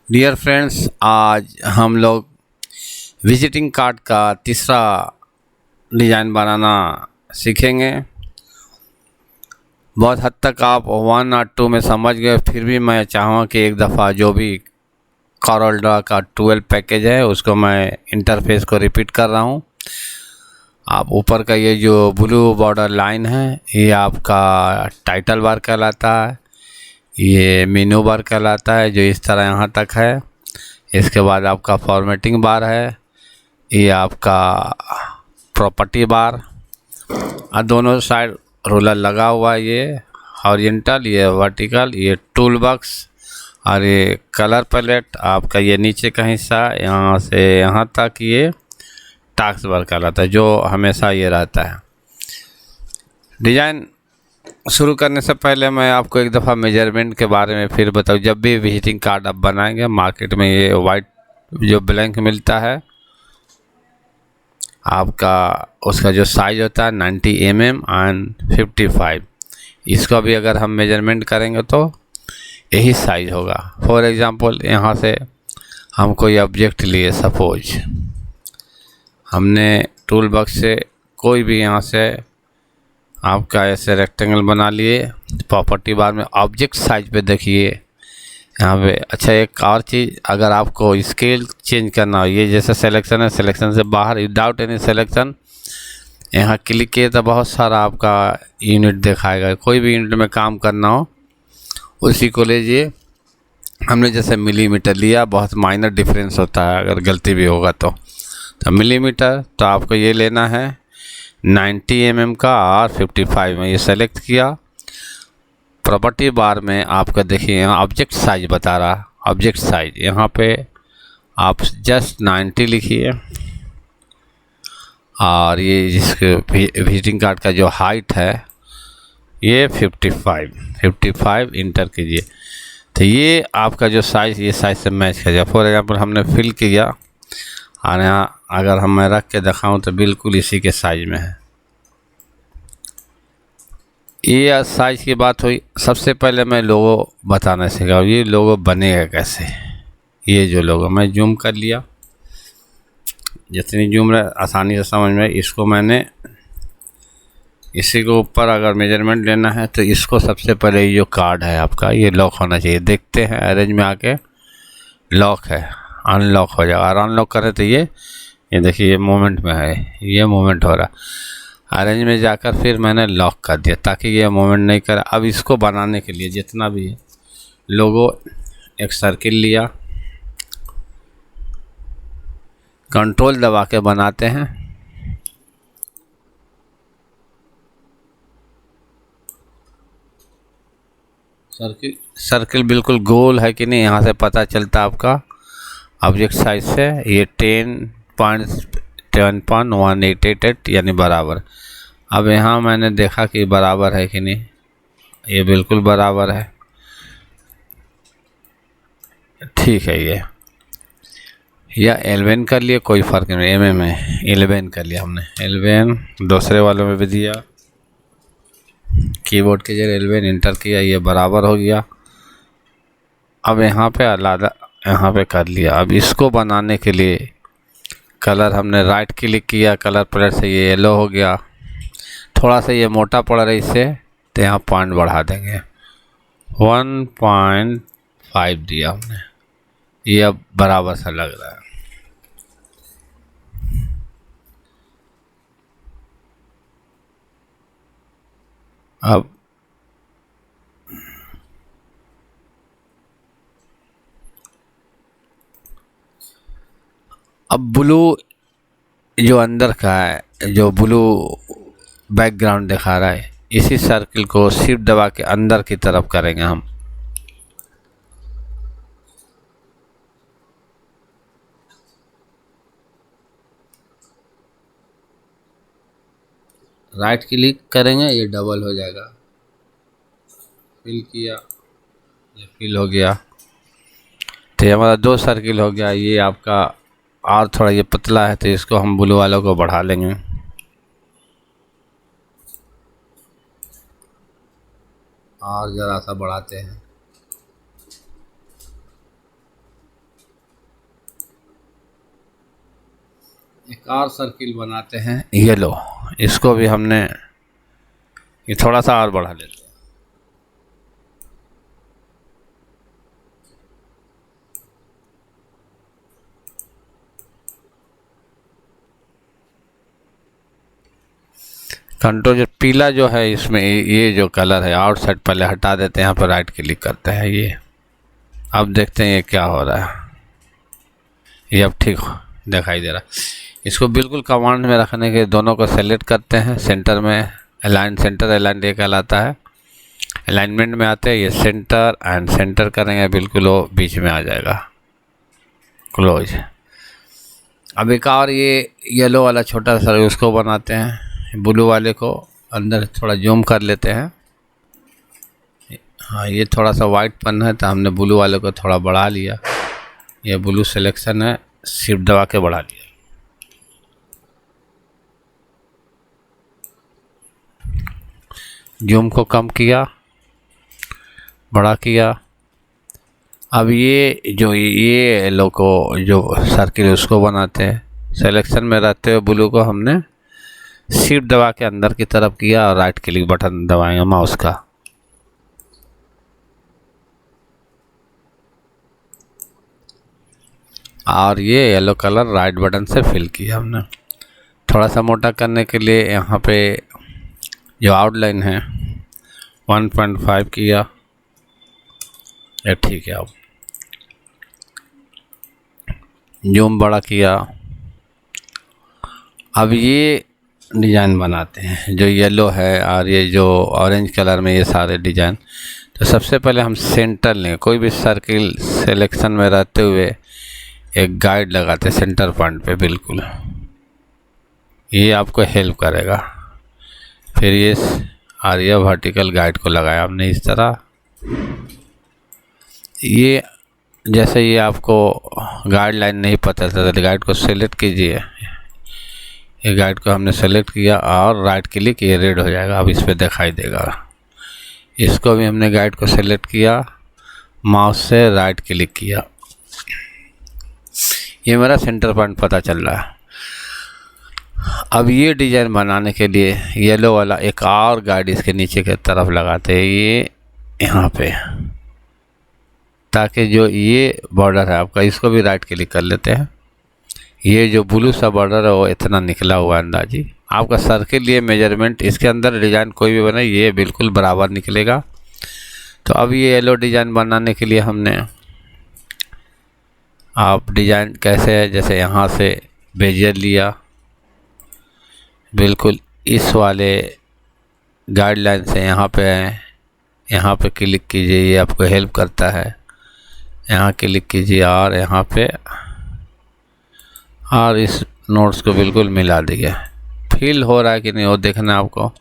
Dear friends, आज हम लोग विजिटिंग कार्ड का तीसरा डिज़ाइन बनाना सीखेंगे। बहुत हद तक आप 1 और 2 में समझ गए, फिर भी मैं चाहूँगा कि एक दफ़ा जो भी कॉरल ड्रॉ का 12 पैकेज है उसको मैं इंटरफेस को रिपीट कर रहा हूँ। आप ऊपर का ये जो ब्लू बॉर्डर लाइन है ये आपका टाइटल बार कहलाता है, ये मेनू बार कहलाता है जो इस तरह यहाँ तक है। इसके बाद आपका फॉर्मेटिंग बार है, ये आपका प्रॉपर्टी बार और दोनों साइड रोलर लगा हुआ है, ये हॉरिजॉन्टल, ये वर्टिकल, ये टूल बॉक्स और ये कलर पैलेट आपका ये नीचे का हिस्सा यहाँ से यहाँ तक ये टास्क बार कहलाता है जो हमेशा ये रहता है। डिज़ाइन शुरू करने से पहले मैं आपको एक दफ़ा मेजरमेंट के बारे में फिर बताऊँ। जब भी विजिटिंग कार्ड आप बनाएंगे मार्केट में ये वाइट जो ब्लैंक मिलता है आपका, उसका जो साइज़ होता है 90 mm एंड 55, इसका भी अगर हम मेजरमेंट करेंगे तो यही साइज़ होगा। फॉर एग्ज़ाम्पल यहाँ से हम कोई ऑब्जेक्ट लिए, सपोज हमने टूल बॉक्स से कोई भी यहाँ से आपका ऐसे रेक्टेंगल बना लिए। प्रॉपर्टी बार में ऑब्जेक्ट साइज पे देखिए यहाँ पे। अच्छा, एक और चीज़, अगर आपको स्केल चेंज करना हो, ये जैसे सिलेक्शन है, सिलेक्शन से बाहर विदाउट एनी सिलेक्शन यहाँ क्लिक किए तो बहुत सारा आपका यूनिट दिखाएगा। कोई भी यूनिट में काम करना हो उसी को लीजिए। हमने जैसे मिलीमीटर लिया, बहुत माइनर डिफरेंस होता है अगर गलती भी होगा तो मिलीमीटर, तो आपको ये लेना है 90 mm का और 55 में, ये सेलेक्ट किया। प्रॉपर्टी बार में आपका देखिए यहाँ ऑब्जेक्ट साइज बता रहा, ऑब्जेक्ट साइज यहाँ पे आप जस्ट 90 लिखिए और ये जिसके विजिटिंग कार्ड का जो हाइट है ये 55 इंटर कीजिए। तो ये आपका जो साइज़, ये साइज़ से मैच कर जाए। फॉर एग्जांपल हमने फिल किया और यहाँ अगर हम मैं रख के दिखाऊं तो बिल्कुल इसी के साइज में है। ये साइज़ की बात हुई। सबसे पहले मैं लोगो बताना सीखा, ये लोगो बनेगा कैसे। ये जो लोगो मैं जूम कर लिया, जितनी जूम रहे आसानी से समझ में। इसको मैंने इसी को ऊपर अगर मेजरमेंट लेना है तो इसको सबसे पहले ये जो कार्ड है आपका ये लॉक होना चाहिए। देखते हैं अरेंज में आके लॉक है, अनलॉक हो जाएगा। और अनलॉक करें तो ये देखिए ये मूवमेंट में है, ये मूवमेंट हो रहा। अरेंज में जाकर फिर मैंने लॉक कर दिया ताकि ये मूवमेंट नहीं करे। अब इसको बनाने के लिए जितना भी है लोगो, एक सर्किल लिया, कंट्रोल दबा के बनाते हैं। सर्किल बिल्कुल गोल है कि नहीं यहाँ से पता चलता आपका ऑब्जेक्ट साइज से। ये 10.71888 यानी बराबर। अब यहाँ मैंने देखा कि बराबर है कि नहीं, ये बिल्कुल बराबर है, ठीक है। ये या 11 कर लिए, कोई फ़र्क नहीं, एम में 11 कर लिया हमने। 11 दूसरे वालों में भी दिया, कीबोर्ड के जरिए 11 इंटर किया, ये बराबर हो गया। अब यहाँ पे अलग यहाँ पे कर लिया। अब इसको बनाने के लिए कलर हमने राइट क्लिक किया, कलर पैलेट से ये येलो हो गया। थोड़ा सा ये मोटा पड़ रहा है इससे, तो यहाँ पॉइंट बढ़ा देंगे, 1.5 दिया हमने। ये अब बराबर सा लग रहा है। अब ब्लू जो अंदर का है, जो ब्लू बैकग्राउंड दिखा रहा है, इसी सर्किल को शिफ्ट दबा के अंदर की तरफ करेंगे हम। राइट क्लिक करेंगे, ये डबल हो जाएगा। फिल किया, ये फिल हो गया। तो ये हमारा 2 सर्किल हो गया। ये आपका और थोड़ा ये पतला है तो इसको हम ब्लू वालों को बढ़ा लेंगे। और ज़रा सा बढ़ाते हैं। एक और सर्किल बनाते हैं येलो। इसको भी हमने ये थोड़ा सा और बढ़ा लेते हैं। कंट्रोल जो पीला जो है इसमें ये जो कलर है आउटसाइड पहले हटा देते हैं, यहाँ पर राइट क्लिक करते हैं ये। अब देखते हैं ये क्या हो रहा है। ये अब ठीक दिखाई दे रहा है। इसको बिल्कुल कमांड में रखने के दोनों को सेलेक्ट करते हैं, सेंटर में अलाइन, सेंटर अलाइन ये कहलाता है। अलाइनमेंट में आते हैं ये सेंटर एंड सेंटर करेंगे, बिल्कुल वो बीच में आ जाएगा, क्लोज। अब एक और ये येलो वाला छोटा सा उसको बनाते हैं, ब्लू वाले को अंदर थोड़ा जूम कर लेते हैं। हाँ ये थोड़ा सा वाइट पन है तो हमने ब्लू वाले को थोड़ा बढ़ा लिया। ये ब्लू सिलेक्शन है, शिफ्ट दबा के बढ़ा लिया। जूम को कम किया, बड़ा किया। अब ये जो ये येलो को जो सर्किल उसको बनाते हैं, सिलेक्शन में रहते हुए ब्लू को हमने शिफ्ट दबा के अंदर की तरफ किया और राइट क्लिक बटन दबाएंगे माउस का। और ये येलो कलर राइट बटन से फिल किया हमने। थोड़ा सा मोटा करने के लिए यहाँ पे जो आउटलाइन है 1.5 किया, ये ठीक है। अब जूम बड़ा किया। अब ये डिज़ाइन बनाते हैं जो येलो है और ये जो ऑरेंज कलर में ये सारे डिज़ाइन। तो सबसे पहले हम सेंटर लें, कोई भी सर्किल सिलेक्शन में रहते हुए एक गाइड लगाते हैं सेंटर पॉइंट पे बिल्कुल, ये आपको हेल्प करेगा। फिर ये और ये वर्टिकल गाइड को लगाया हमने इस तरह। ये जैसे ये आपको गाइडलाइन नहीं पता था तो गाइड को सेलेक्ट कीजिए। ये गाइड को हमने सेलेक्ट किया और राइट क्लिक, ये रेड हो जाएगा, अब इस पर दिखाई देगा। इसको भी हमने गाइड को सेलेक्ट किया, माउस से राइट क्लिक किया, ये मेरा सेंटर पॉइंट पता चल रहा है। अब ये डिज़ाइन बनाने के लिए येलो वाला एक और गाइड इसके नीचे की तरफ लगाते हैं, ये यहाँ पे, ताकि जो ये बॉर्डर है आपका इसको भी राइट क्लिक कर लेते हैं। ये जो ब्लू सा बॉर्डर है वो इतना निकला हुआ अंदाजी आपका सर्किल, ये मेजरमेंट इसके अंदर डिज़ाइन कोई भी बने ये बिल्कुल बराबर निकलेगा। तो अब ये येलो डिज़ाइन बनाने के लिए हमने आप डिज़ाइन कैसे है, जैसे यहाँ से बेजियर लिया, बिल्कुल इस वाले गाइडलाइन से यहाँ पे आए, यहाँ पे क्लिक कीजिए, ये आपको हेल्प करता है। यहाँ क्लिक कीजिए और यहाँ पे और इस नोट्स को बिल्कुल मिला दिया। फिल हो रहा है कि नहीं वो देखना है आपको।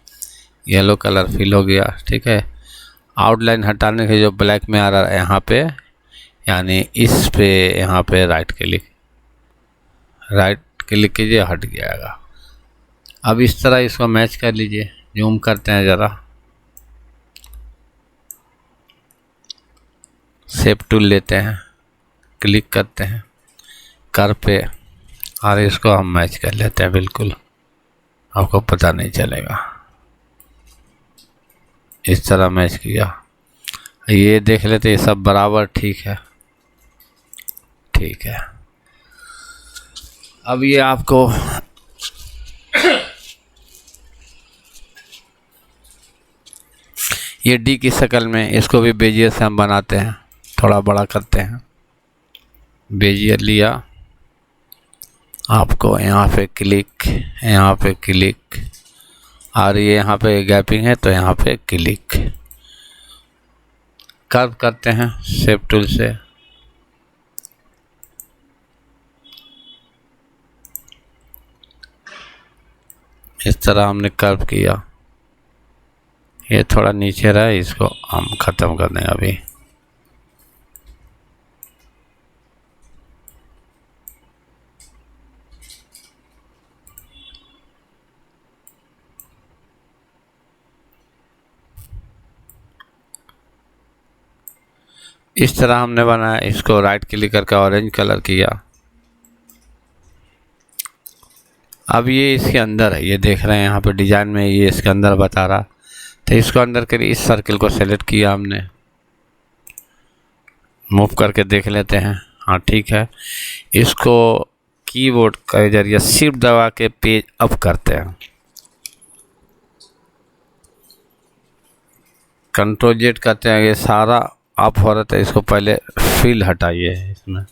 येलो कलर फिल हो गया, ठीक है। आउटलाइन हटाने के जो ब्लैक में आ रहा है यहाँ पे, यानी इस पे यहाँ पे राइट क्लिक कीजिए, हट जाएगा। अब इस तरह इसको मैच कर लीजिए। जूम करते हैं ज़रा, शेप टूल लेते हैं, क्लिक करते हैं कर पे और इसको हम मैच कर लेते हैं, बिल्कुल आपको पता नहीं चलेगा। इस तरह मैच किया, ये देख लेते ये सब बराबर ठीक है, ठीक है। अब ये आपको ये डी की शक्ल में, इसको भी बेजियर से हम बनाते हैं, थोड़ा बड़ा करते हैं। बेजियर लिया, आपको यहाँ पे क्लिक, यहाँ पे क्लिक और ये यहाँ पे गैपिंग है तो यहाँ पे क्लिक। कर्व करते हैं शेप टूल से, इस तरह हमने कर्व किया। ये थोड़ा नीचे रहा, इसको हम ख़त्म कर देंगे अभी। इस तरह हमने बनाया। इसको राइट क्लिक करके ऑरेंज कलर किया, अब ये इसके अंदर है, ये देख रहे हैं यहाँ पे डिज़ाइन में ये इसके अंदर बता रहा। तो इसको अंदर के लिए इस सर्किल को सेलेक्ट किया हमने, मूव करके देख लेते हैं। हाँ ठीक है। इसको कीबोर्ड के जरिए शिफ्ट दबा के पेज अप करते हैं। कंट्रोल जेड करते हैं, ये सारा अप हो रहा था। इसको पहले फिल हटाइए, इसमें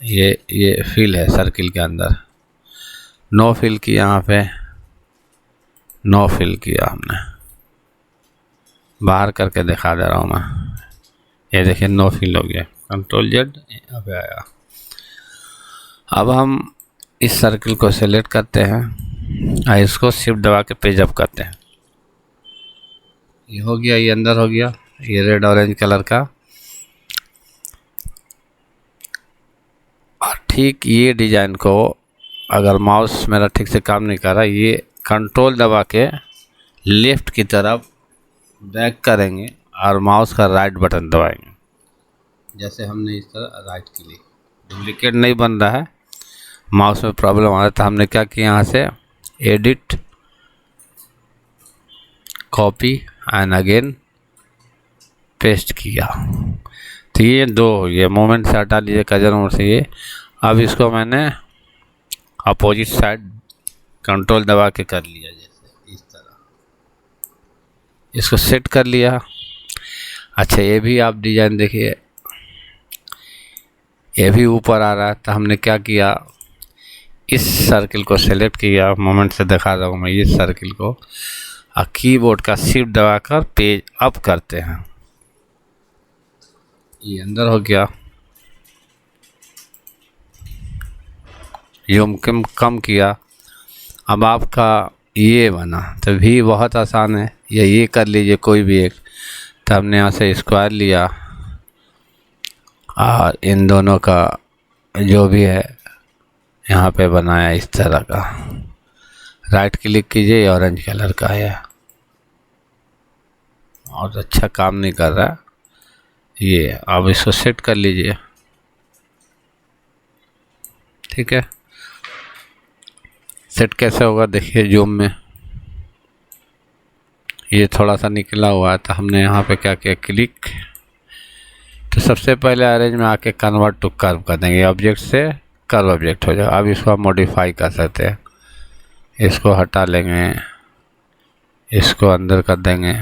ये फिल है सर्किल के अंदर, नो फिल किया, यहाँ पे नो फिल किया हमने। बाहर करके दिखा दे रहा हूँ मैं, ये देखिए नो फिल हो गया। कंट्रोल जेड अब आया। अब हम इस सर्किल को सेलेक्ट करते हैं और इसको शिफ्ट दबा के पेज अप करते हैं। ये हो गया, ये अंदर हो गया, ये रेड ऑरेंज कलर का। और ठीक ये डिज़ाइन को अगर माउस मेरा ठीक से काम नहीं कर रहा, ये कंट्रोल दबा के लेफ़्ट की तरफ बैक करेंगे और माउस का राइट बटन दबाएंगे, जैसे हमने इस तरह राइट क्लिक। डुप्लीकेट नहीं बन रहा है, माउस में प्रॉब्लम आ रहा है, तो हमने क्या किया, यहाँ से edit, copy and again paste किया। तो ये दो, ये मोमेंट से हटा लीजिए कजर मोड से ये। अब इसको मैंने अपोजिट साइड कंट्रोल दबा के कर लिया, जैसे इस तरह इसको सेट कर लिया। अच्छा ये भी आप डिज़ाइन देखिए, ये भी ऊपर आ रहा है। तो हमने क्या किया, इस सर्किल को सेलेक्ट किया, मोमेंट से दिखा रहा हूँ मैं, इस सर्किल को और कीबोर्ड का शिफ्ट दबाकर पेज अप करते हैं। ये अंदर हो गया, यूम कम किया। अब आपका ये बना, तो भी बहुत आसान है, ये कर लीजिए कोई भी एक। तो हमने यहाँ से स्क्वायर लिया और इन दोनों का जो भी है यहाँ पे बनाया इस तरह का। राइट क्लिक कीजिए, ऑरेंज कलर का है और अच्छा काम नहीं कर रहा ये। अब इसको सेट कर लीजिए, ठीक है। सेट कैसे होगा देखिए, जूम में ये थोड़ा सा निकला हुआ है, तो हमने यहाँ पे क्या किया, क्लिक। तो सबसे पहले अरेंज में आके कन्वर्ट टू कर्व कर देंगे, ऑब्जेक्ट से कर्व ऑब्जेक्ट हो जाएगा। अब इसको आप मॉडिफाई कर सकते हैं, इसको हटा लेंगे, इसको अंदर कर देंगे,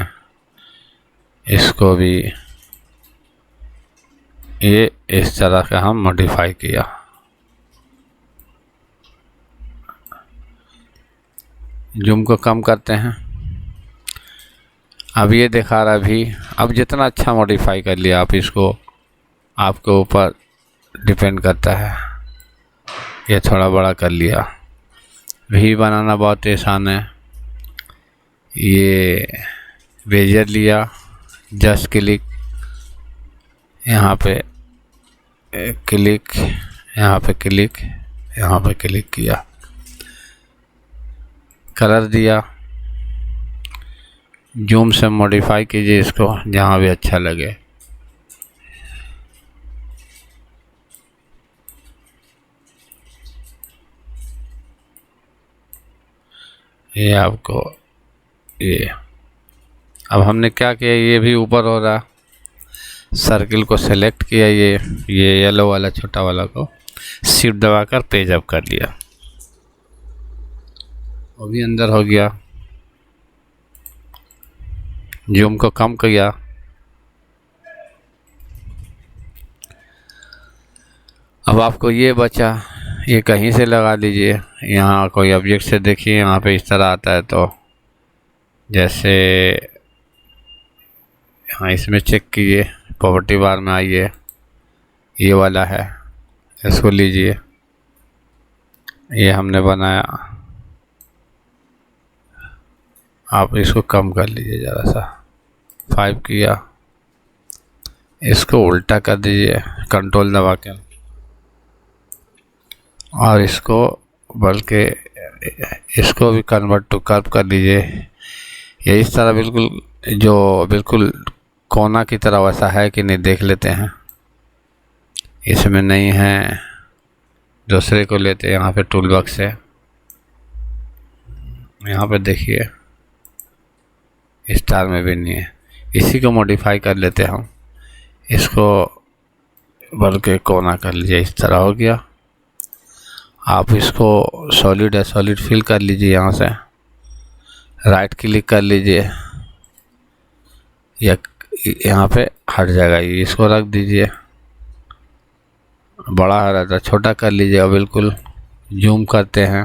इसको भी ये इस तरह का हम मॉडिफाई किया। जूम को कम करते हैं। अब ये दिखा रहा भी, अब जितना अच्छा मॉडिफाई कर लिया आप, इसको आपके ऊपर डिपेंड करता है। ये थोड़ा बड़ा कर लिया, भी बनाना बहुत आसान है। ये बेजर लिया, जस्ट क्लिक, यहाँ पे क्लिक, यहाँ पे क्लिक, यहाँ पे क्लिक किया, कलर दिया। जूम से मॉडिफाई कीजिए इसको जहाँ भी अच्छा लगे। ये आपको ये, अब हमने क्या किया, ये भी ऊपर हो रहा, सर्किल को सेलेक्ट किया, ये येलो वाला छोटा वाला को शिफ्ट दबाकर पेज अप कर लिया, वो भी अंदर हो गया। जूम को कम किया। अब आपको ये बचा, ये कहीं से लगा लीजिए, यहाँ कोई ऑब्जेक्ट से देखिए, यहाँ पे इस तरह आता है। तो जैसे यहाँ इसमें चेक कीजिए, प्रॉपर्टी बार में आइए, ये वाला है, इसको लीजिए, ये हमने बनाया। आप इसको कम कर लीजिए ज़रा सा, 5 किया, इसको उल्टा कर दीजिए कंट्रोल दबा के, और इसको बल्कि इसको भी कन्वर्ट टू कर्व कर लीजिए। ये इस तरह बिल्कुल जो बिल्कुल कोना की तरह वैसा है कि नहीं देख लेते हैं। इसमें नहीं है, दूसरे को लेते हैं, यहाँ पे टूल बॉक्स है, यहाँ पे देखिए स्टार में भी नहीं है। इसी को मॉडिफाई कर लेते हैं हम, इसको बल्कि कोना कर लीजिए, इस तरह हो गया। आप इसको सॉलिड है सॉलिड फिल कर लीजिए, यहाँ से राइट क्लिक कर लीजिए, या यहाँ पे हट जाएगा, ये इसको रख दीजिए, बड़ा आ रहा था छोटा कर लीजिए। और बिल्कुल जूम करते हैं,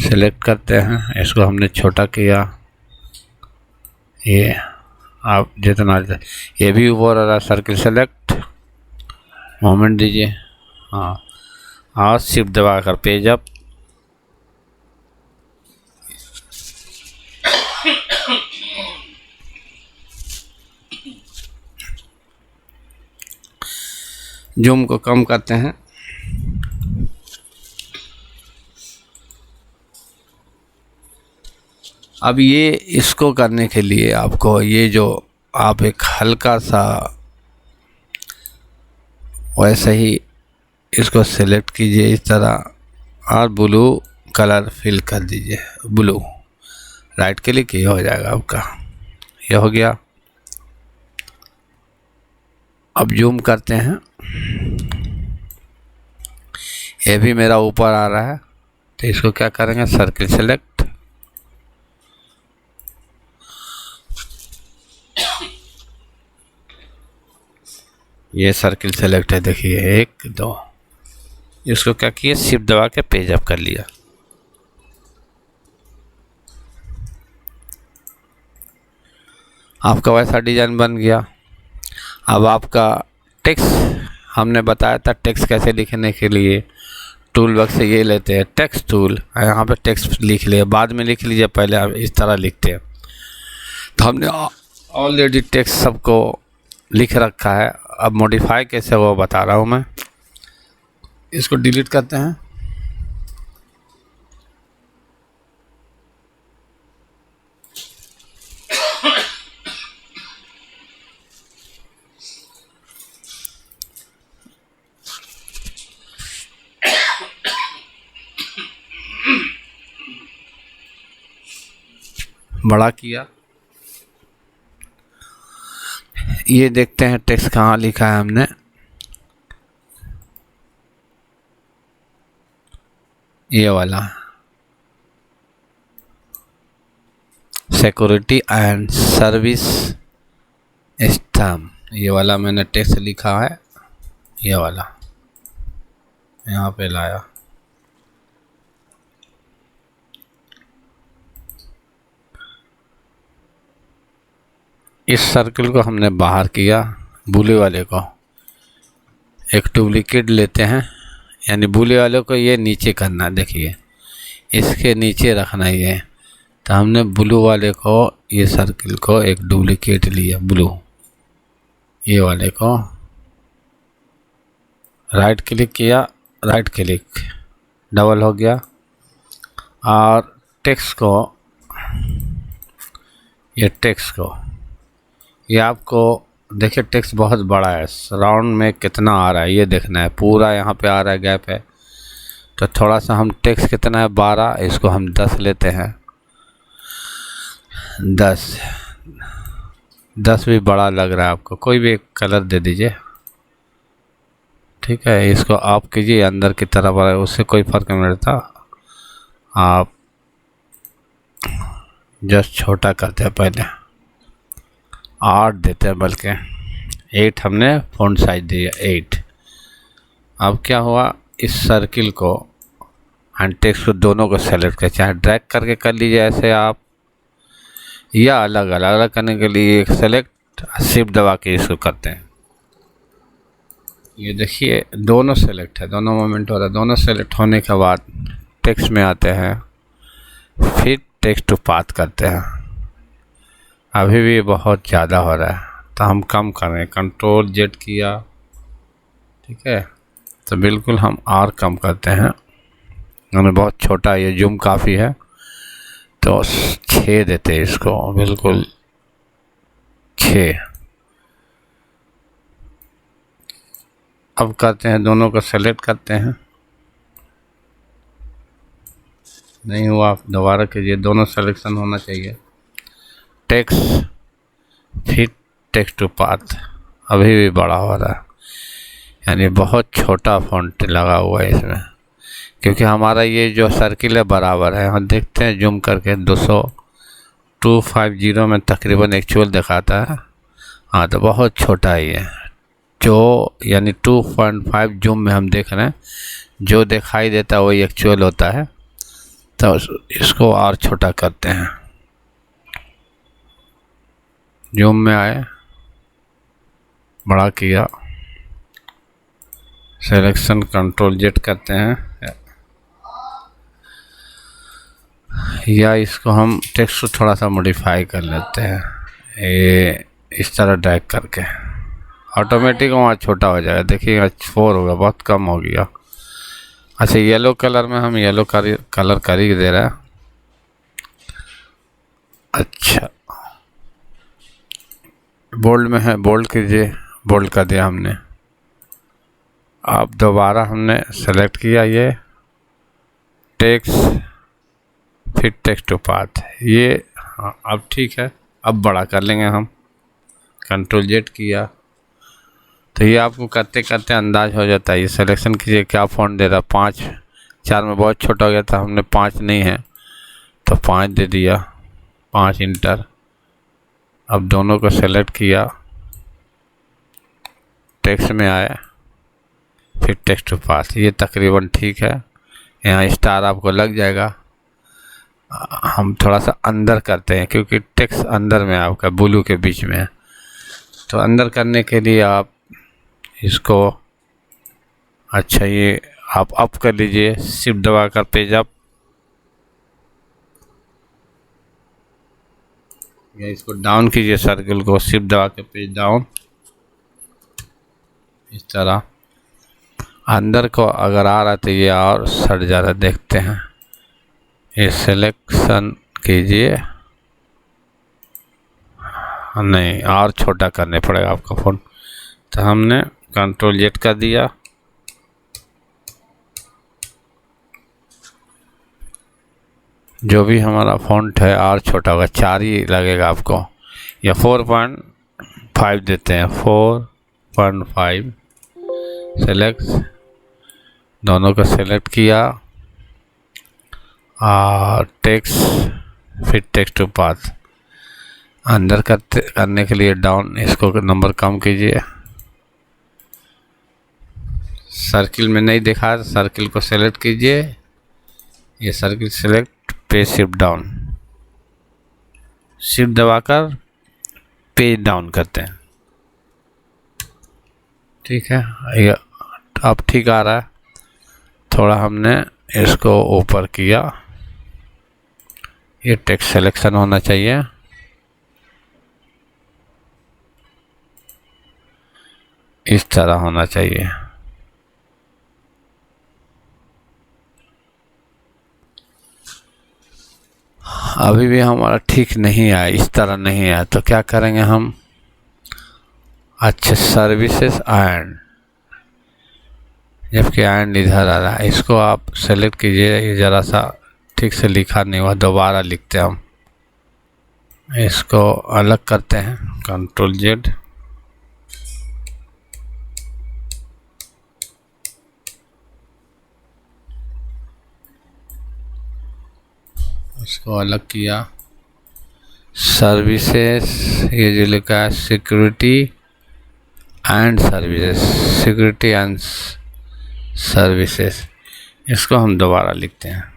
सेलेक्ट करते हैं, इसको हमने छोटा किया, ये आप जितना, ये भी ऊपर आ रहा, सर्किल सेलेक्ट, मोमेंट दीजिए, हाँ, और शिफ्ट दबा कर पेज अप, जूम को कम करते हैं। अब ये इसको करने के लिए आपको ये जो आप एक हल्का सा वैसे ही इसको सेलेक्ट कीजिए इस तरह, और ब्लू कलर फिल कर दीजिए, ब्लू, राइट क्लिक, ये हो जाएगा आपका, ये हो गया। अब जूम करते हैं, ये भी मेरा ऊपर आ रहा है, तो इसको क्या करेंगे, सर्किल सेलेक्ट, ये सर्किल सेलेक्ट है, देखिए 1 2, इसको क्या किया, शिफ्ट दबा के पेज अप कर लिया। आपका वैसा डिज़ाइन बन गया। अब आपका टेक्स्ट, हमने बताया था टेक्स्ट कैसे लिखने के लिए, टूल बॉक्स से ये लेते हैं टेक्स्ट टूल, यहाँ पे टेक्स्ट लिख लिया, बाद में लिख लीजिए, पहले आप इस तरह लिखते हैं। तो हमने ऑलरेडी टेक्स्ट सबको लिख रखा है, अब मॉडिफाई कैसे वो बता रहा हूँ मैं। इसको डिलीट करते हैं, बड़ा किया, ये देखते हैं टेक्स्ट कहाँ लिखा है हमने, ये वाला सिक्योरिटी एंड सर्विस स्टैम्प, ये वाला मैंने टेक्स्ट लिखा है, ये वाला यहाँ पे लाया। इस सर्किल को हमने बाहर किया, बुले वाले को एक डुप्लीकेट लेते हैं, यानी बुले वाले को ये नीचे करना है, देखिए इसके नीचे रखना है ये, तो हमने ब्लू वाले को, ये सर्किल को एक डुप्लीकेट लिया ब्लू, ये वाले को राइट क्लिक किया, राइट क्लिक डबल हो गया, और टेक्स्ट को, ये टेक्स्ट को, ये आपको देखिए टेक्स्ट बहुत बड़ा है, राउंड में कितना आ रहा है ये देखना है, पूरा यहाँ पे आ रहा है, गैप है, तो थोड़ा सा हम टेक्स्ट कितना है 12, इसको हम 10 लेते हैं, 10 भी बड़ा लग रहा है आपको, कोई भी एक कलर दे दीजिए, ठीक है। इसको आप कीजिए अंदर की तरफ आ रहा है, उससे कोई फ़र्क नहीं पड़ता, आप जस्ट छोटा करते हैं, पहले 8 देते हैं, बल्कि 8 हमने फ़ॉन्ट साइज दिया 8। अब क्या हुआ, इस सर्किल को एंड टेक्स्ट को दोनों को सेलेक्ट कर, चाहे ड्रैग करके कर लीजिए ऐसे आप, या अलग अलग करने के लिए एक सेलेक्ट शिफ्ट दबा के इसको करते हैं। ये देखिए दोनों सेलेक्ट है, दोनों मोमेंट हो रहा है, दोनों सेलेक्ट होने के बाद टेक्स्ट में आते हैं, फिर टेक्स्ट टू पाथ करते हैं। अभी भी बहुत ज़्यादा हो रहा है तो हम कम करें, कंट्रोल जेड किया, ठीक है, तो बिल्कुल हम और कम करते हैं, हमें बहुत छोटा, ये जूम काफ़ी है तो 6 देते हैं इसको, बिल्कुल 6। अब करते हैं, दोनों को सेलेक्ट करते हैं, नहीं हुआ आप दोबारा कीजिए, दोनों सिलेक्शन होना चाहिए। टेक्स्ट फिर टेक्स्ट टू पाथ अभी भी बड़ा हो रहा है, यानी बहुत छोटा फॉन्ट लगा हुआ है इसमें, क्योंकि हमारा ये जो सर्किल है बराबर है। हम देखते हैं जूम करके 250 में तकरीबन एक्चुअल दिखाता है। हाँ, तो बहुत छोटा ही है, जो यानी 2.5 जूम में हम देख रहे हैं, जो दिखाई देता है वही एक्चुअल होता है। तो इसको और छोटा करते हैं, जूम में आए, बड़ा किया, सिलेक्शन कंट्रोल जेड करते हैं, या इसको हम टेक्स्ट को थोड़ा सा मॉडिफाई कर लेते हैं, ये इस तरह ड्रैग करके ऑटोमेटिक वहाँ छोटा हो जाएगा। देखिए 4 होगा, बहुत कम हो गया। अच्छा, येलो कलर में हम येलो कलर कर ही दे रहे हैं। अच्छा, बोल्ड में है, बोल्ड कीजिए, बोल्ड कर दिया हमने। अब दोबारा हमने सेलेक्ट किया ये टेक्स्ट, फिर टेक्स्ट टू पाथ, ये हाँ अब ठीक है। अब बड़ा कर लेंगे हम, कंट्रोल जेड किया, तो ये आपको करते करते अंदाज हो जाता है। ये सिलेक्शन कीजिए क्या फ़ॉन्ट दे रहा, 5, 4 में बहुत छोटा हो गया था, हमने 5 नहीं है तो 5 दे दिया, 5 इंटर। अब दोनों को सेलेक्ट किया, टेक्स्ट में आया, फिर टेक्स्ट टू पाथ, ये तकरीबन ठीक है। यहाँ स्टार आपको लग जाएगा। हम थोड़ा सा अंदर करते हैं, क्योंकि टेक्स्ट अंदर में आपका ब्लू के बीच में है, तो अंदर करने के लिए आप इसको, अच्छा ये आप अप कर लीजिए, शिफ्ट दबाकर पेज अप, या इसको डाउन कीजिए, सर्कल को शिफ्ट दबा के पेज डाउन, इस तरह। अंदर को अगर आ रहा तो ये और सट जा रहा, देखते हैं। ये सिलेक्शन कीजिए, नहीं और छोटा करने पड़ेगा आपका फ़ोन, तो हमने कंट्रोल जेड कर दिया। जो भी हमारा फ़ॉन्ट है और छोटा होगा, 4 ही लगेगा आपको, या 4.5 देते हैं, 4.5 सेलेक्ट, दोनों को सेलेक्ट किया, और टेक्स्ट फिर टेक्स्ट टू पाथ, अंदर करने के लिए डाउन, इसको नंबर कम कीजिए। सर्किल में नहीं दिखा, सर्किल को सेलेक्ट कीजिए, ये circle select, page shift down, shift दबाकर पेज डाउन करते हैं, ठीक है। ये अब ठीक आ रहा है। थोड़ा हमने इसको ऊपर किया, ये टेक्स्ट सिलेक्शन होना चाहिए, इस तरह होना चाहिए। अभी भी हमारा ठीक नहीं आया, इस तरह नहीं आया, तो क्या करेंगे हम, अच्छा सर्विसेज एंड, जबकि एंड इधर आ रहा है, इसको आप सेलेक्ट कीजिए। ये ज़रा सा ठीक से लिखा नहीं हुआ, दोबारा लिखते हैं हम, इसको अलग करते हैं, कंट्रोल जेड, इसको अलग किया। सर्विसेज, ये जो लिखा है security and services, security and services, इसको हम दोबारा लिखते हैं।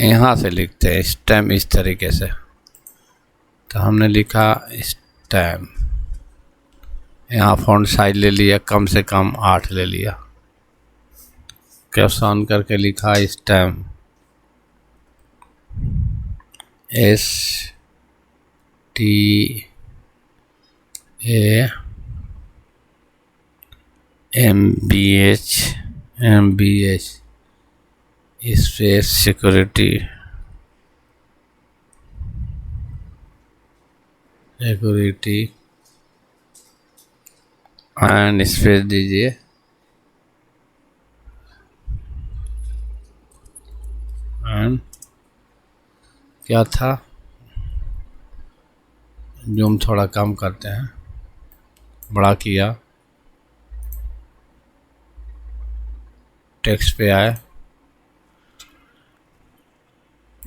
यहाँ से लिखते हैं स्टैम, इस तरीके से, तो हमने लिखा स्टैम, यहाँ फ़ॉन्ट साइज ले लिया, कम से कम 8 ले लिया, कैप्स ऑन करके लिखा Stambh, STAMBH space security and space दीजिए, क्या था, जूम थोड़ा कम करते हैं, बड़ा किया, टेक्स्ट पे आए,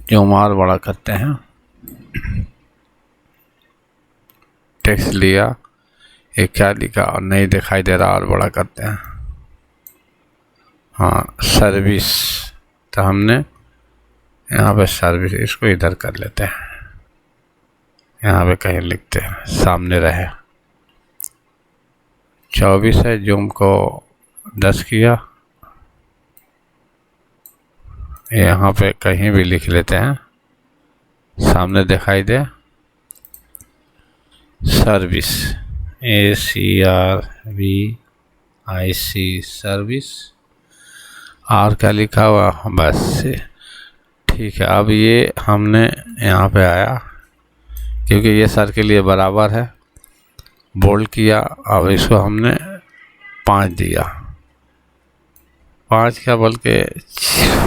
जूम और बड़ा करते हैं, टेक्स्ट लिया, ये क्या लिखा और नहीं दिखाई दे रहा, और बड़ा करते हैं। हाँ, सर्विस, तो हमने यहाँ पे सर्विस, इसको इधर कर लेते हैं, यहाँ पे कहीं लिखते हैं, सामने रहे। 24 है, जूम को 10 किया, यहाँ पे कहीं भी लिख लेते हैं, सामने दिखाई दे। सर्विस, SERVIC, सर्विस, और क्या लिखा हुआ, बस ठीक है। अब ये हमने यहाँ पे आया, क्योंकि ये सर के लिए बराबर है, बोल्ड किया। अब इसको हमने 5 दिया, 5 क्या बल्कि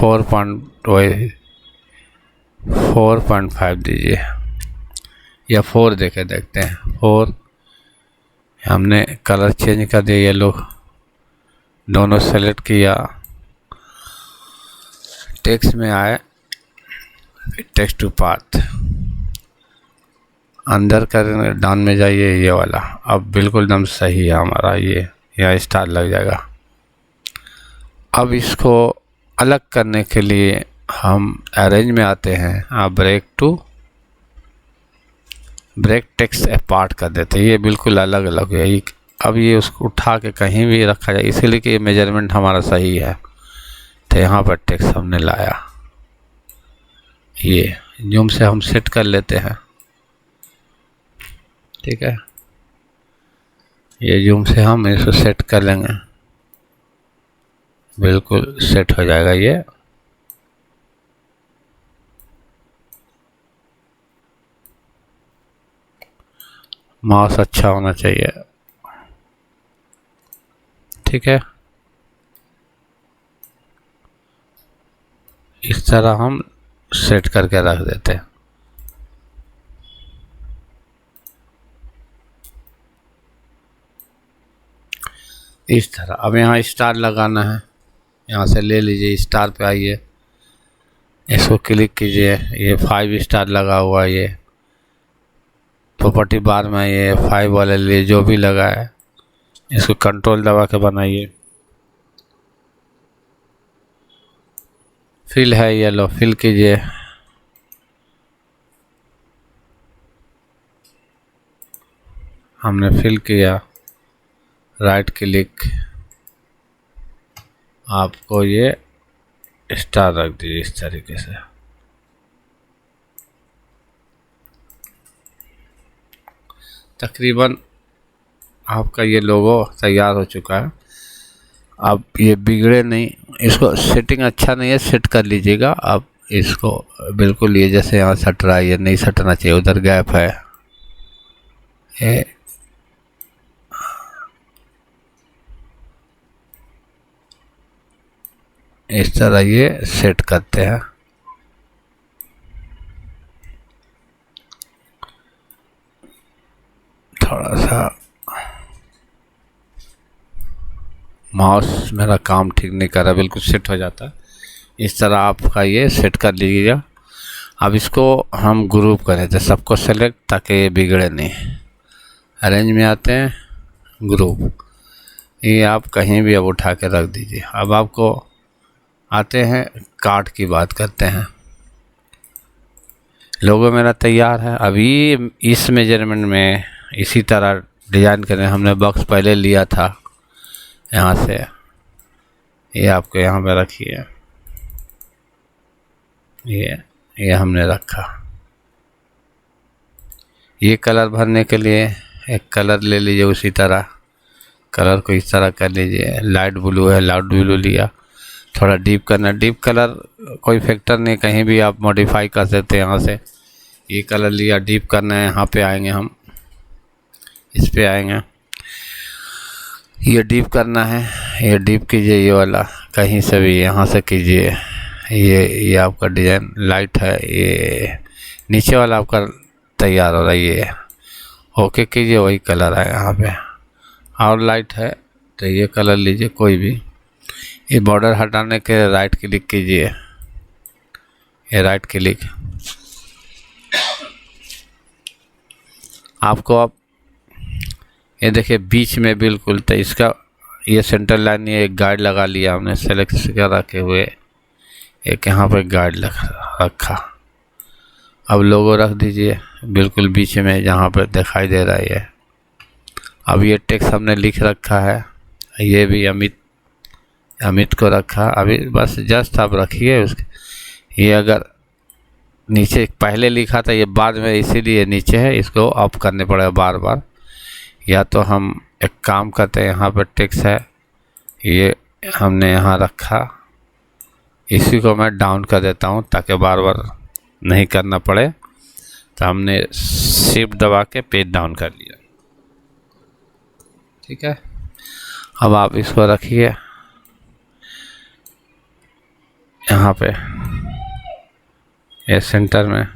4.5 दीजिए, या 4 देके देखते हैं। 4 हमने कलर चेंज कर दिया, येलो, दोनों सेलेक्ट किया, टेक्स्ट में आए, टेक्स्ट टू पाथ, अंदर कर डाउन में जाइए, ये वाला अब बिल्कुल एकदम सही है हमारा, ये यहाँ स्टार लग जाएगा। अब इसको अलग करने के लिए हम अरेंज में आते हैं, आप ब्रेक टेक्स्ट अपार्ट कर देते हैं, ये बिल्कुल अलग अलग है। अब ये उसको उठा के कहीं भी रखा जाए, इसीलिए कि ये मेजरमेंट हमारा सही है। तो यहाँ पर टेक्स्ट हमने लाया, ये जूम से हम सेट कर लेते हैं, ठीक है, ये जूम से हम इसको सेट कर लेंगे, बिल्कुल सेट हो जाएगा। ये माउस अच्छा होना चाहिए, ठीक है। इस तरह हम सेट करके रख देते हैं। इस तरह अब यहाँ स्टार लगाना है, यहाँ से ले लीजिए, स्टार पे आइए, इसको क्लिक कीजिए, ये 5 स्टार लगा हुआ है, ये प्रॉपर्टी बार में ये 5 वाले लिए जो भी लगा है, इसको कंट्रोल दबा के बनाइए। फिल है येलो, फिल कीजिए, हमने फिल किया, राइट क्लिक, आपको ये स्टार रख दीजिए इस तरीके से। तकरीबन आपका ये लोगो तैयार हो चुका है। अब ये बिगड़े नहीं, इसको सेटिंग अच्छा नहीं है, सेट कर लीजिएगा। अब इसको बिल्कुल ये जैसे यहाँ सट रहा है, ये नहीं सटना चाहिए, उधर गैप है, ये इस तरह ये सेट करते हैं। थोड़ा सा माउस मेरा काम ठीक नहीं कर रहा, बिल्कुल सेट हो जाता है। इस तरह आपका ये सेट कर लीजिएगा। अब इसको हम ग्रुप करें थे, सबको सेलेक्ट, ताकि ये बिगड़े नहीं। अरेंज में आते हैं, ग्रुप, ये आप कहीं भी अब उठा के रख दीजिए। अब आपको आते हैं, कार्ड की बात करते हैं। लोगो मेरा तैयार है। अभी इस मेजरमेंट में इसी तरह डिज़ाइन करें। हमने बॉक्स पहले लिया था यहाँ से, ये आपको यहाँ पे रखिए, ये हमने रखा। ये कलर भरने के लिए एक कलर ले लीजिए, उसी तरह कलर को इस तरह कर लीजिए। लाइट ब्लू है, लाइट ब्लू लिया। थोड़ा डीप करना, डीप कलर कोई फैक्टर नहीं, कहीं भी आप मॉडिफाई कर सकते हैं। यहाँ से ये कलर लिया, डीप करना है, यहाँ पे आएंगे हम, इस पे आएंगे, ये डीप करना है, ये डीप कीजिए, ये वाला कहीं से भी यहाँ से कीजिए। ये आपका डिज़ाइन लाइट है, नीचे वाला आपका तैयार हो रहा है। ये ओके कीजिए, वही कलर है यहाँ पे। और लाइट है तो ये कलर लीजिए कोई भी। ये बॉर्डर हटाने के राइट क्लिक कीजिए, ये राइट क्लिक। आपको अब ये देखिए बीच में बिल्कुल, तो इसका ये सेंटर लाइन, ये एक गाइड लगा लिया हमने सेलेक्ट कर रखे हुए, एक यहाँ पर गाइड रखा। अब लोगो रख दीजिए बिल्कुल बीच में जहाँ पर दिखाई दे रहा है ये। अब ये टेक्स्ट हमने लिख रखा है, ये भी अमित को रखा। अभी बस जस्ट आप रखिए उसके। ये अगर नीचे पहले लिखा था, ये बाद में इसीलिए नीचे है, इसको ऑफ करने पड़ेगा बार बार। या तो हम एक काम करते हैं, यहाँ पर टेक्स्ट है, ये हमने यहाँ रखा, इसी को मैं डाउन कर देता हूँ ताकि बार बार नहीं करना पड़े। तो हमने शिफ्ट दबा के पेज डाउन कर लिया, ठीक है। अब आप इसको रखिए यहाँ पे, ये सेंटर में,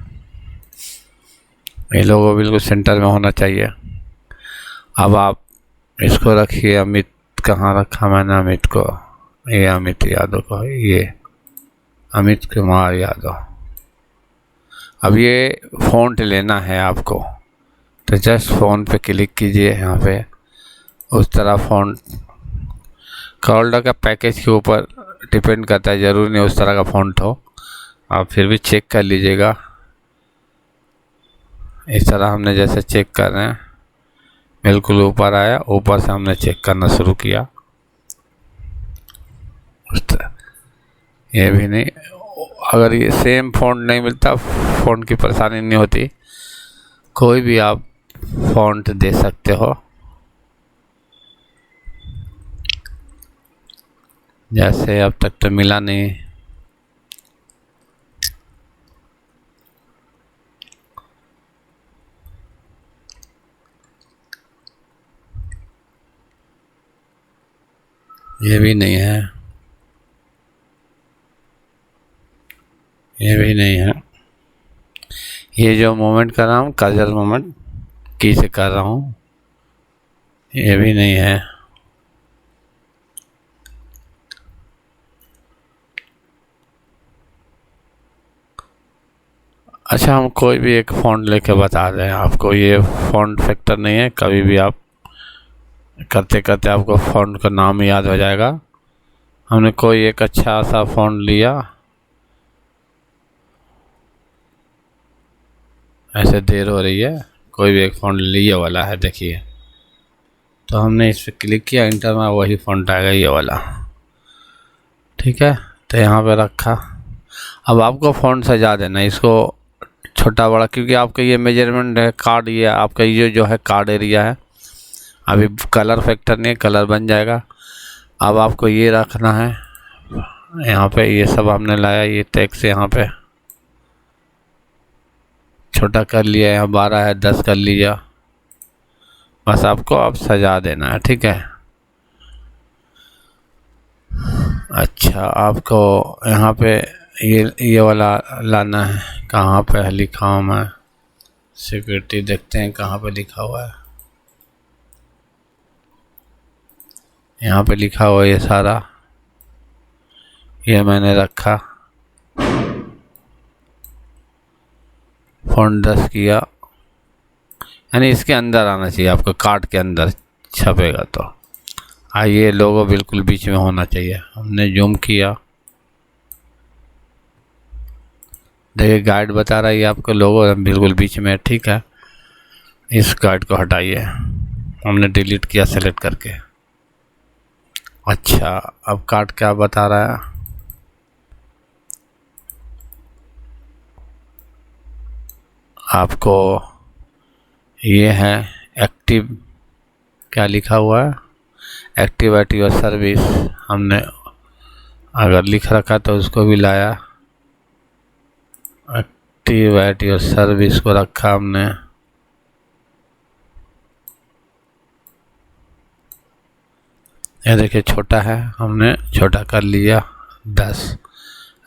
ये लोगो बिल्कुल सेंटर में होना चाहिए। अब आप इसको रखिए, अमित कहाँ रखा मैंने अमित को, ये अमित यादव को, ये अमित कुमार यादव। अब ये फ़ॉन्ट लेना है आपको, तो जस्ट फ़ोन पे क्लिक कीजिए यहाँ पे। उस तरह फ़ॉन्ट कॉल्डर का पैकेज के ऊपर डिपेंड करता है, ज़रूरी नहीं उस तरह का फ़ॉन्ट हो, आप फिर भी चेक कर लीजिएगा। इस तरह हमने जैसे चेक कर रहे हैं, बिल्कुल ऊपर आया, ऊपर से हमने चेक करना शुरू किया उस तरह। ये भी नहीं, अगर ये सेम फ़ॉन्ट नहीं मिलता, फ़ॉन्ट की परेशानी नहीं होती, कोई भी आप फ़ॉन्ट दे सकते हो। जैसे अब तक तो मिला नहीं, ये भी नहीं है, ये भी नहीं है। ये जो मूवमेंट कर रहा हूँ, कर्सर मूवमेंट की से कर रहा हूँ, ये भी नहीं है। अच्छा, हम कोई भी एक फ़ॉन्ट लेके बता रहे हैं आपको, ये फ़ॉन्ट फैक्टर नहीं है, कभी भी आप करते करते आपको फ़ॉन्ट का नाम याद हो जाएगा। हमने कोई एक अच्छा सा फ़ॉन्ट लिया, ऐसे देर हो रही है, कोई भी एक फ़ॉन्ट लिए वाला है देखिए, तो हमने इस पर क्लिक किया, इंटर में वही फ़ॉन्ट आएगा ये वाला, ठीक है। तो यहाँ पे रखा। अब आपको फ़ॉन्ट सजा देना, इसको छोटा बड़ा, क्योंकि आपका ये मेजरमेंट है कार्ड, ये आपका ये जो है कार्ड एरिया है, अभी कलर फैक्टर नहीं, कलर बन जाएगा। अब आपको ये रखना है यहाँ पे, ये सब हमने लाया, ये टेक्स्ट यहाँ पे छोटा कर लिया, यहाँ 12 है 10 कर लिया, बस आपको अब सजा देना है, ठीक है। अच्छा, आपको यहाँ पे ये वाला लाना है, कहाँ पे है लिखा हूँ मैं, सिक्योरिटी देखते हैं कहाँ पे लिखा हुआ है, यहाँ पे लिखा हुआ है ये सारा, ये मैंने रखा, फ़ॉन्ट 10 किया, यानी इसके अंदर आना चाहिए आपको, कार्ड के अंदर छपेगा। तो आइए, लोगो बिल्कुल बीच में होना चाहिए, हमने जूम किया, देखिए गाइड बता रहा है आपको लोगो बिल्कुल बीच में है, ठीक है। इस गाइड को हटाइए, हमने डिलीट किया सेलेक्ट करके। अच्छा, अब कार्ड क्या बता रहा है, आपको ये है एक्टिव, क्या लिखा हुआ है, एक्टिविटी और सर्विस, हमने अगर लिख रखा तो उसको भी लाया, एक्टिविटी और सर्विस को रखा हमने। ये देखिए छोटा है, हमने छोटा कर लिया 10।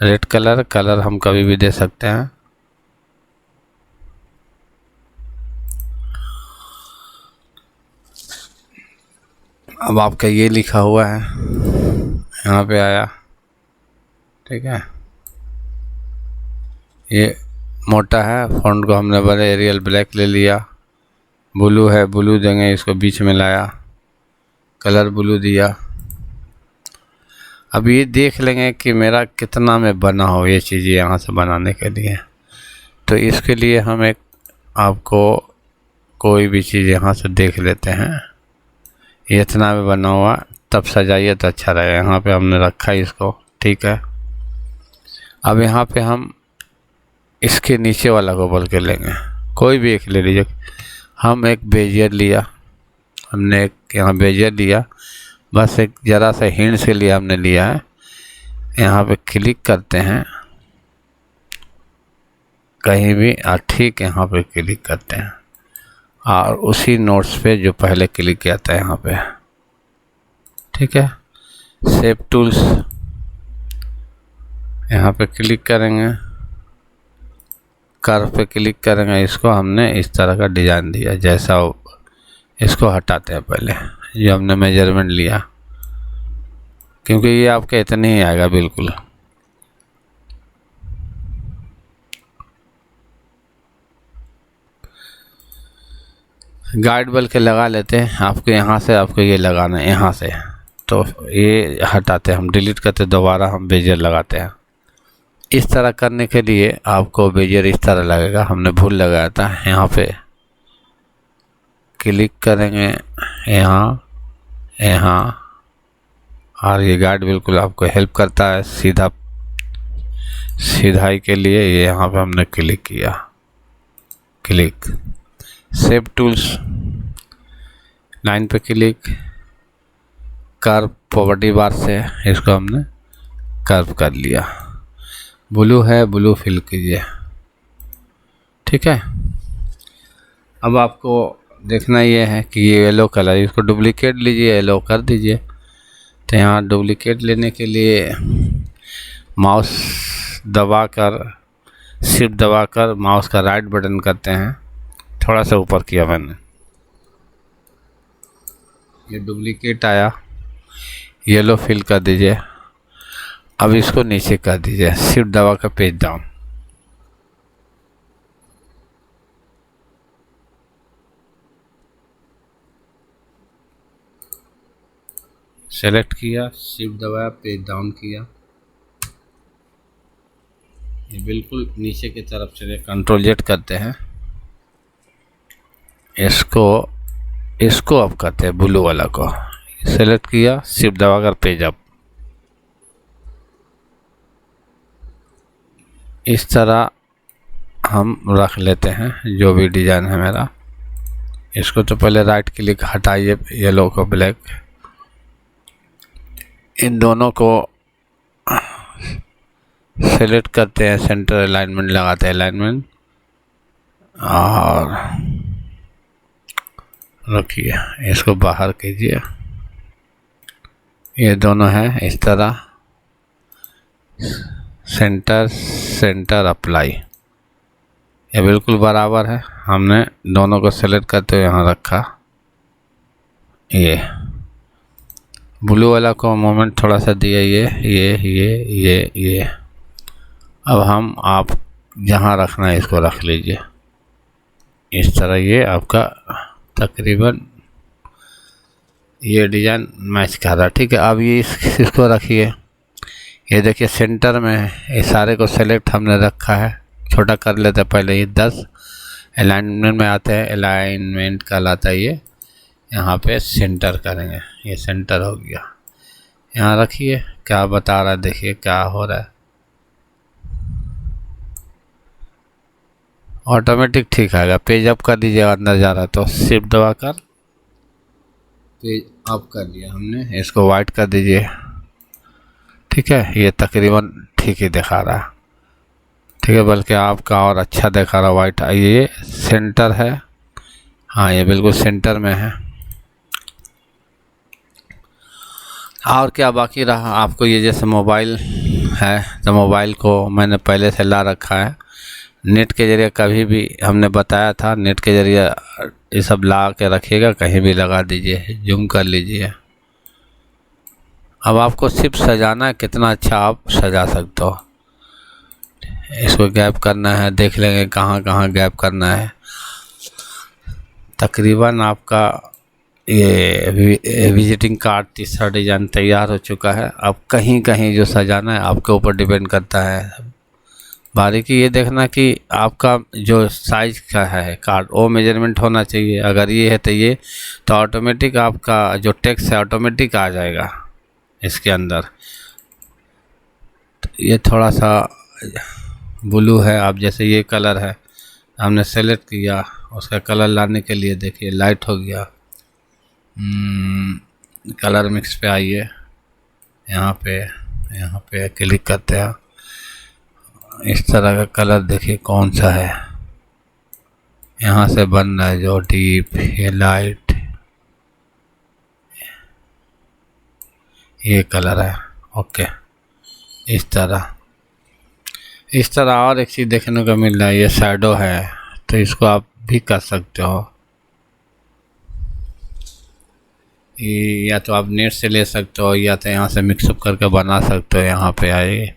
रेड कलर हम कभी भी दे सकते हैं, अब आपका ये लिखा हुआ है, यहाँ पे आया, ठीक है। ये मोटा है, फ़ॉन्ट को हमने बड़े एरियल ब्लैक ले लिया। ब्लू है, ब्लू देंगे, इसको बीच में लाया, कलर ब्लू दिया। अब ये देख लेंगे कि मेरा कितना में बना हो ये चीज़ें यहाँ से बनाने के लिए। तो इसके लिए हम एक आपको कोई भी चीज़ यहाँ से देख लेते हैं, ये इतना में बना हुआ, तब सजाइए तो अच्छा रहेगा। यहाँ पे हमने रखा है इसको, ठीक है। अब यहाँ पे हम इसके नीचे वाला को बोल के लेंगे, कोई भी एक ले लीजिए। हम एक बेजियर लिया, हमने एक यहाँ बेजियर लिया, बस एक ज़रा सा हिंट के लिए हमने लिया है। यहाँ पे क्लिक करते हैं कहीं भी, ठीक, यहाँ पे क्लिक करते हैं और उसी नोट्स पे जो पहले क्लिक किया था यहाँ पे, ठीक है। शेप टूल्स, यहाँ पे क्लिक करेंगे, कर्व पे क्लिक करेंगे। इसको हमने इस तरह का डिज़ाइन दिया जैसा हो, इसको हटाते हैं पहले जो हमने मेजरमेंट लिया, क्योंकि ये आपके इतने ही आएगा बिल्कुल। गाइड बल के लगा लेते हैं, आपको यहाँ से आपको ये लगाना है, यहाँ से तो ये हटाते हैं हम, डिलीट करते, दोबारा हम बेजियर लगाते हैं। इस तरह करने के लिए आपको बेजियर इस तरह लगेगा, हमने भूल लगाया था। यहाँ पे क्लिक करेंगे, यहाँ यहाँ, और ये गाइड बिल्कुल आपको हेल्प करता है सीधाई के लिए। ये यहाँ पे हमने क्लिक किया, क्लिक, शेप टूल्स, लाइन पे क्लिक, कर्व प्रॉपर्टी बार से इसको हमने कर्व कर लिया। ब्लू है, ब्लू फिल कीजिए, ठीक है। अब आपको देखना ये है कि ये येलो कलर, इसको डुप्लीकेट लीजिए, येलो कर दीजिए। तो यहाँ डुप्लीकेट लेने के लिए माउस दबाकर, शिफ्ट दबाकर माउस का राइट बटन करते हैं, थोड़ा सा ऊपर किया मैंने, ये डुप्लीकेट आया, येलो फिल कर दीजिए। अब इसको नीचे कर दीजिए, शिफ्ट दबाकर पेज डाउन, सेलेक्ट किया, शिफ्ट दबाया, पेज डाउन किया, ये बिल्कुल नीचे की तरफ चले। कंट्रोल जेड करते हैं, इसको अब करते हैं ब्लू वाला को, सेलेक्ट किया, शिफ्ट दबाकर पेज अप। इस तरह हम रख लेते हैं जो भी डिज़ाइन है मेरा। इसको तो पहले राइट क्लिक हटाइए, येलो को ब्लैक, इन दोनों को सेलेक्ट करते हैं, सेंटर अलाइनमेंट लगाते हैं, अलाइनमेंट, और रखिए, इसको बाहर कीजिए। ये दोनों हैं इस तरह, सेंटर अप्लाई, ये बिल्कुल बराबर है। हमने दोनों को सेलेक्ट करते हुए यहाँ रखा। ये ब्लू वाला को मोमेंट थोड़ा सा दिया, ये। अब हम आप जहाँ रखना है इसको रख लीजिए, इस तरह। ये आपका तकरीबन ये डिज़ाइन मैच कर रहा है, ठीक है। अब ये इसको रखिए, ये देखिए सेंटर में है, ये सारे को सेलेक्ट हमने रखा है। छोटा कर लेते हैं पहले, ये 10 अलाइनमेंट में आते हैं, अलाइनमेंट कहलाता है ये। यहाँ पे सेंटर करेंगे, ये सेंटर हो गया। यहाँ रखिए, क्या बता रहा है देखिए क्या हो रहा है, ऑटोमेटिक ठीक आएगा। पेज अप कर दीजिएगा, अंदर जा रहा है तो शिफ्ट दबाकर पेज अप कर दिया हमने, इसको वाइट कर दीजिए, ठीक है। ये तकरीबन ठीक ही दिखा रहा है, ठीक है, बल्कि आपका और अच्छा दिखा रहा वाइट। ये सेंटर है, हाँ ये बिल्कुल सेंटर में है। और क्या बाकी रहा आपको, ये जैसे मोबाइल है तो मोबाइल को मैंने पहले से ला रखा है। नेट के ज़रिए कभी भी हमने बताया था, नेट के ज़रिए ये सब ला के रखिएगा, कहीं भी लगा दीजिए, जूम कर लीजिए, अब आपको सिर्फ सजाना है, कितना अच्छा आप सजा सकते हो। इसको गैप करना है, देख लेंगे कहाँ कहाँ गैप करना है। तकरीबन आपका ये विजिटिंग कार्ड तीसरा डिज़ाइन तैयार हो चुका है। अब कहीं कहीं जो सजाना है आपके ऊपर डिपेंड करता है। बारीकी ये देखना कि आपका जो साइज का है कार्ड वो मेजरमेंट होना चाहिए। अगर ये है तो ये तो ऑटोमेटिक आपका जो टेक्स्ट है ऑटोमेटिक आ जाएगा इसके अंदर। तो ये थोड़ा सा ब्लू है, अब जैसे ये कलर है हमने सेलेक्ट किया, उसका कलर लाने के लिए देखिए लाइट हो गया। कलर मिक्स पे आइए, यहाँ पे क्लिक करते हैं। इस तरह का कलर देखिए कौन सा है, यहाँ से बन रहा है जो डीप, ये लाइट, ये कलर है। ओके, इस तरह और एक चीज़ देखने को मिल रहा है, ये शैडो है, तो इसको आप भी कर सकते हो। ये या तो आप नेट से ले सकते हो या तो यहाँ से मिक्सअप करके बना सकते हो। यहाँ पे आइए,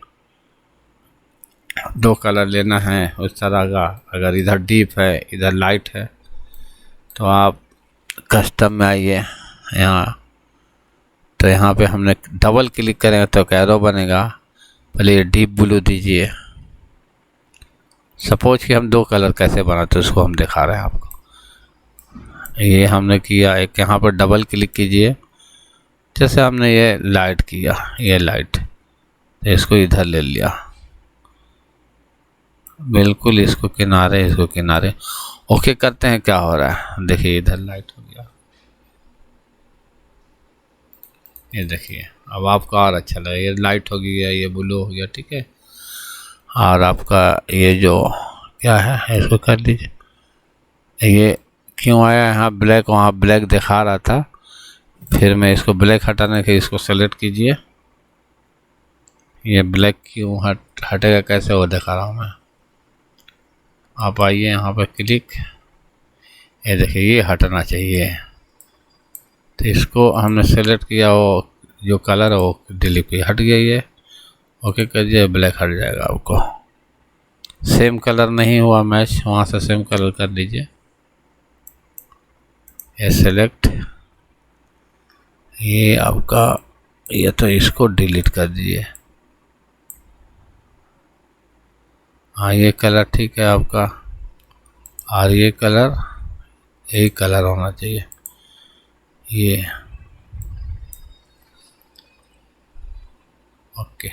2 कलर लेना है उस तरह का। अगर इधर डीप है इधर लाइट है तो आप कस्टम में आइए यहाँ, तो यहाँ पे हमने डबल क्लिक करेंगे तो कैरो बनेगा। पहले ये डीप ब्लू दीजिए। सपोज कि हम 2 कलर कैसे बनाते हैं उसको हम दिखा रहे हैं आपको। ये हमने किया, एक यहाँ पर डबल क्लिक कीजिए, जैसे हमने ये लाइट किया, ये लाइट, तो इसको इधर ले लिया बिल्कुल, इसको किनारे। ओके करते हैं, क्या हो रहा है देखिए, इधर लाइट हो गया। ये देखिए अब आपको और अच्छा लगे, ये लाइट हो गया, ये ब्लू हो गया, ठीक है। और आपका ये जो क्या है इसको कर दीजिए। ये क्यों आया यहाँ ब्लैक, वहाँ ब्लैक दिखा रहा था, फिर मैं इसको ब्लैक हटाने के इसको सेलेक्ट कीजिए। ये ब्लैक क्यों हटेगा, कैसे वो दिखा रहा हूँ मैं। आप आइए यहाँ पर क्लिक, ये देखिए ये हटना चाहिए। तो इसको हमने सेलेक्ट किया, वो जो कलर है वो डिलीट किया, हट गया ये। ओके करिए, ब्लैक हट जाएगा आपको। सेम कलर नहीं हुआ मैच, वहाँ से सेम कलर कर दीजिए। ये सेलेक्ट, ये आपका, ये तो इसको डिलीट कर दीजिए। हाँ ये कलर ठीक है आपका, और ये कलर यही कलर होना चाहिए ये। ओके,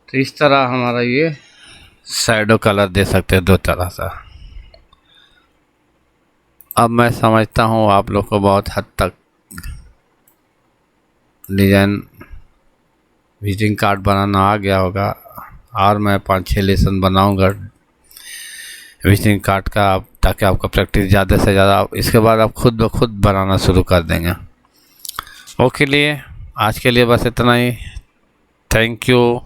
तो इस तरह हमारा ये शैडो कलर दे सकते हैं 2 तरह से। अब मैं समझता हूँ आप लोग को बहुत हद तक डिज़ाइन विजिटिंग कार्ड बनाना आ गया होगा, और मैं 5-6 लेसन बनाऊँगा विजिटिंग कार्ड का, ताकि आपका प्रैक्टिस ज़्यादा से ज़्यादा, इसके बाद आप खुद ब खुद बनाना शुरू कर देंगे। ओके लिए आज के लिए बस इतना ही। Thank you.